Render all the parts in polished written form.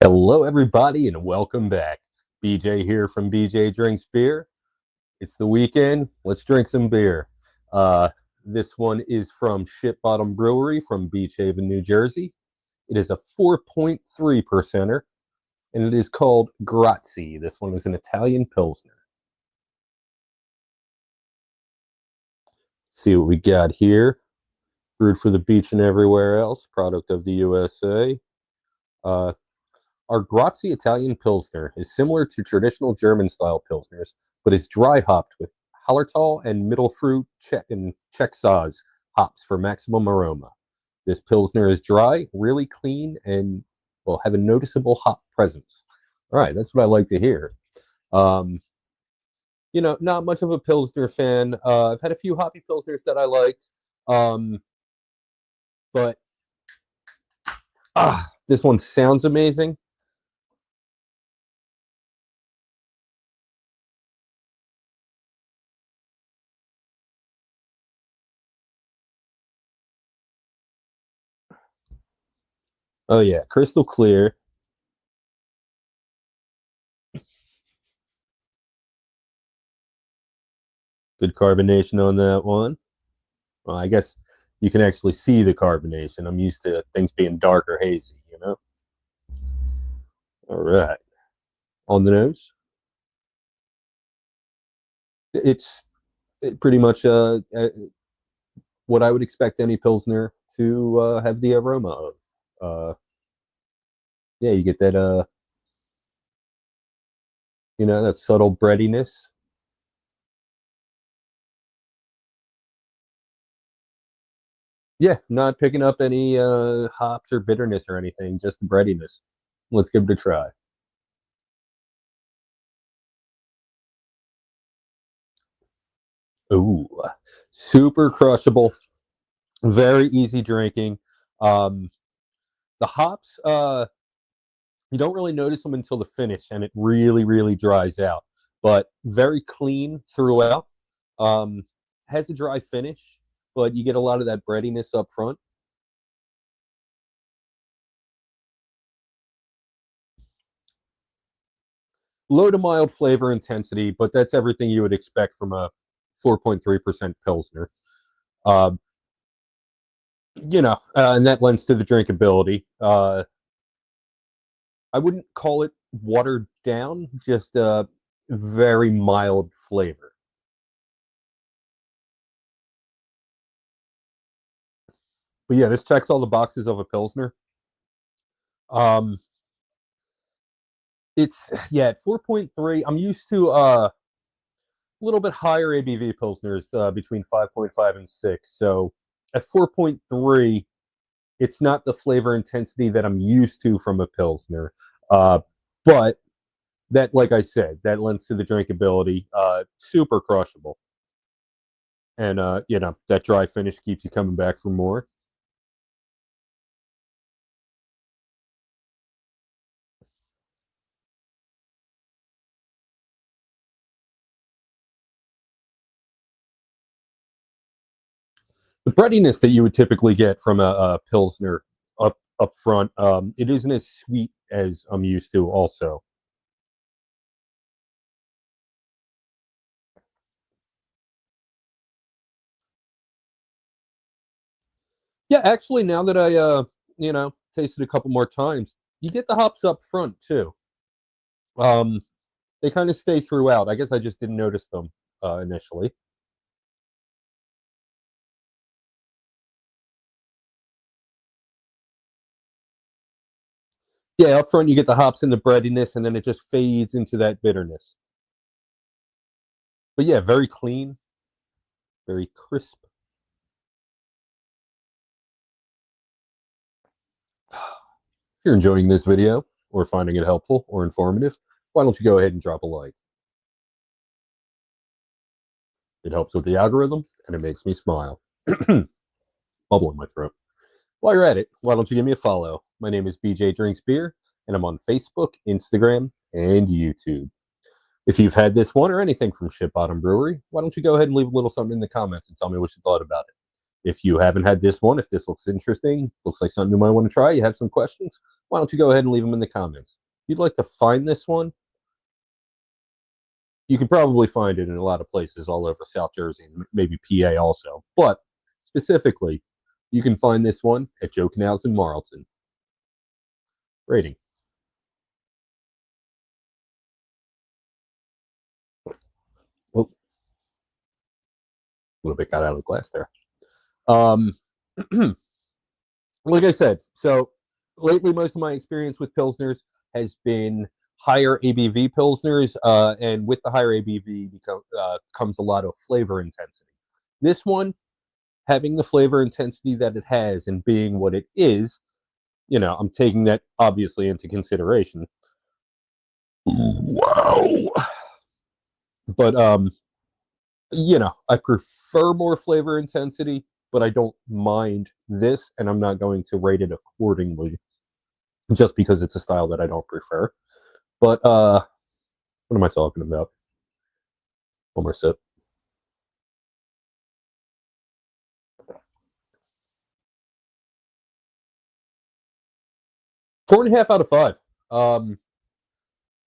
Hello, everybody, and welcome back. BJ here from BJ Drinks Beer. It's the weekend. Let's drink some beer. This one is from Ship Bottom Brewery from Beach Haven, New Jersey. It is a 4.3 percenter, and it is called Grazie. This one is an Italian Pilsner. See what we got here. Brewed for the beach and everywhere else. Product of the USA. Our Grazie Italian Pilsner is similar to traditional German-style Pilsners, but is dry-hopped with Hallertau and middle fruit Czech Saaz hops for maximum aroma. This Pilsner is dry, really clean, and will have a noticeable hop presence. All right, that's what I like to hear. Not much of a Pilsner fan. I've had a few hoppy Pilsners that I liked, but this one sounds amazing. Oh yeah, crystal clear. Good carbonation on that one. Well, I guess you can actually see the carbonation. I'm used to things being dark or hazy, you know? All right. On the nose. It's pretty much what I would expect any Pilsner to have the aroma of. Yeah, you get that, that subtle breadiness. Yeah, not picking up any hops or bitterness or anything, just the breadiness. Let's give it a try. Ooh, super crushable, very easy drinking. The hops, you don't really notice them until the finish, and it really, really dries out. But very clean throughout. Has a dry finish, but you get a lot of that breadiness up front. Low to mild flavor intensity, but that's everything you would expect from a 4.3% Pilsner. And that lends to the drinkability. I wouldn't call it watered down, just a very mild flavor. But yeah, this checks all the boxes of a Pilsner. It's at 4.3. I'm used to a little bit higher ABV Pilsners, between 5.5 and 6. So at 4.3, it's not the flavor intensity that I'm used to from a Pilsner. But that, like I said, that lends to the drinkability. Super crushable. And, that dry finish keeps you coming back for more. The breadiness that you would typically get from a Pilsner up front, it isn't as sweet as I'm used to also. Yeah, actually, now that I tasted a couple more times, you get the hops up front too. They kind of stay throughout. I guess I just didn't notice them initially. Yeah, up front you get the hops and the breadiness, and then it just fades into that bitterness. But yeah, very clean, very crisp. If you're enjoying this video or finding it helpful or informative, why don't you go ahead and drop a like? It helps with the algorithm, and it makes me smile. Bubble in my throat. While you're at it, why don't you give me a follow? My name is BJ Drinks Beer, and I'm on Facebook, Instagram, and YouTube. If you've had this one or anything from Ship Bottom Brewery, why don't you go ahead and leave a little something in the comments and tell me what you thought about it? If you haven't had this one, if this looks interesting, looks like something you might want to try, you have some questions, why don't you go ahead and leave them in the comments. If you'd like to find this one, you can probably find it in a lot of places all over South Jersey and maybe PA also. But specifically, you can find this one at Joe Canals in Marlton. Rating. Oh, a little bit got out of the glass there. Like I said, so lately most of my experience with Pilsners has been higher ABV Pilsners, and with the higher ABV comes a lot of flavor intensity. This one, having the flavor intensity that it has and being what it is, I'm taking that obviously into consideration. Wow. But I prefer more flavor intensity, but I don't mind this, and I'm not going to rate it accordingly just because it's a style that I don't prefer. But what am I talking about? One more sip. 4.5 out of 5.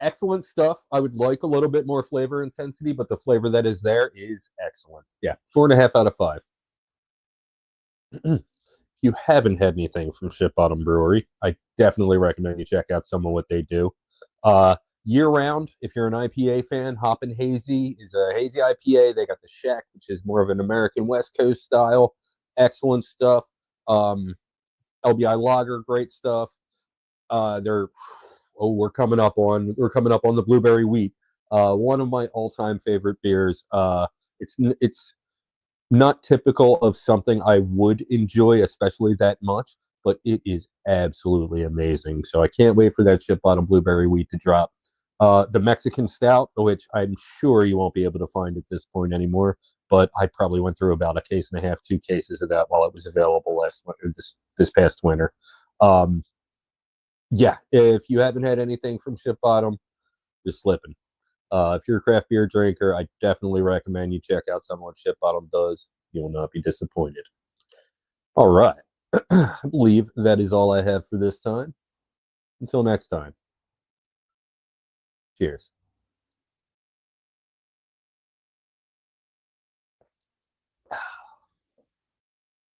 Excellent stuff. I would like a little bit more flavor intensity, but the flavor that is there is excellent. Yeah, 4.5 out of 5. If you haven't had anything from Ship Bottom Brewery, I definitely recommend you check out some of what they do. Year round, if you're an IPA fan, Hoppin' Hazy is a hazy IPA. They got the Shack, which is more of an American West Coast style. Excellent stuff. LBI Lager, great stuff. We're coming up on the Blueberry Wheat. One of my all-time favorite beers. It's not typical of something I would enjoy, especially that much, but it is absolutely amazing. So I can't wait for that Ship Bottom Blueberry Wheat to drop. The Mexican Stout, which I'm sure you won't be able to find at this point anymore, but I probably went through about a case and a half, 2 cases of that while it was available this past winter. Yeah, if you haven't had anything from Ship Bottom, you're slipping. If you're a craft beer drinker, I definitely recommend you check out some of what Ship Bottom does. You will not be disappointed. All right. I believe that is all I have for this time. Until next time. Cheers.